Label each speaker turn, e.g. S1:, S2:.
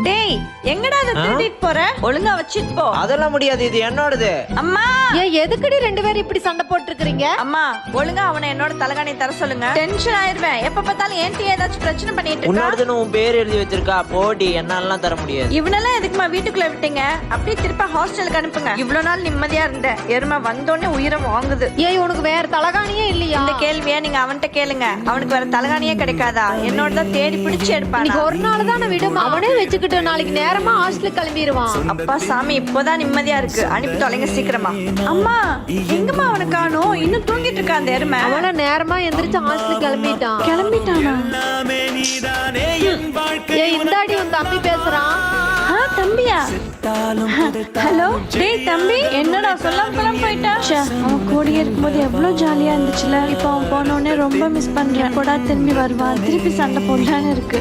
S1: டேய் எங்கடா அதை திருடிட்டு போற? ஒழுங்கா வச்சிட்டு போ.
S2: அதெல்லாம் முடியாது, இது என்னோடது.
S1: அம்மா
S3: ஏன் எதுக்குடி ரெண்டு பேரும் இப்படி சண்டை போட்டுருக்கீங்க?
S1: அம்மா ஒழுங்கா அவனை என்னோட தலகாணி தர சொல்லுங்க. டென்ஷன் ஆயிருவேன். எப்ப பார்த்தாலும் ஏன்டி ஏதாச்சும் பிரச்சனை பண்ணிட்டு இருக்கா.
S2: உன்னோடதுன்னு உன் பேர் எழுதி வச்சிருக்கா, போடி. என்னாலாம் தர முடியாது.
S1: இவனெல்லாம் எதுக்குமா வீட்டுக்குள்ள விட்டீங்க? அப்படியே திருப்ப ஹாஸ்டலுக்கு அனுப்புங்க. இவ்வளவு நாள் நிம்மதியா இருந்தேன், எருமை வந்தோடனே உயிரை வாங்குது.
S3: ஏய் உனக்கு வேற தலகாணியே இல்லையா?
S1: இந்த கேள்வியா நீங்க அவன்கிட்ட கேளுங்க. அவனுக்கு வேற தலகாணியே கிடைக்காதா? என்னோட தான் தேடி பிடிச்சு எடுப்பான்.
S3: ஒரு நாள் தானே விடும், அவனே வச்சுக்கிட்டு நாளைக்கு நேரமா ஹாஸ்டலுக்கு கிளம்பிடுவான்.
S1: அப்பா சாமி, இப்போதான் நிம்மதியா இருக்கு. அனுப்பி தொலைங்க சீக்கிரமா. அம்மா எங்கம்மா அவனை காணோம்? இன்னும் தூங்கிட்டு இருக்கா அந்த எருமை.
S3: அவன நேரமா எந்திரிச்சு ஹாஸ்டலுக்கு
S1: கிளம்பிட்டானா?
S3: ஏய் இந்தாடி உன் தம்பி பேசுறான்.
S1: தம்பியா? ஹலோ டேய் தம்பி, என்னடா சொல்லாம போயிட்டா? அவன் கூடயே இருக்கும்போது எவ்வளவு ஜாலியா இருந்துச்சுல. இப்ப அவன் போனோடனே ரொம்ப மிஸ் பண்றேன். கூட திரும்பி வருவான், திருப்பி சண்டை போடலான்னு இருக்கு.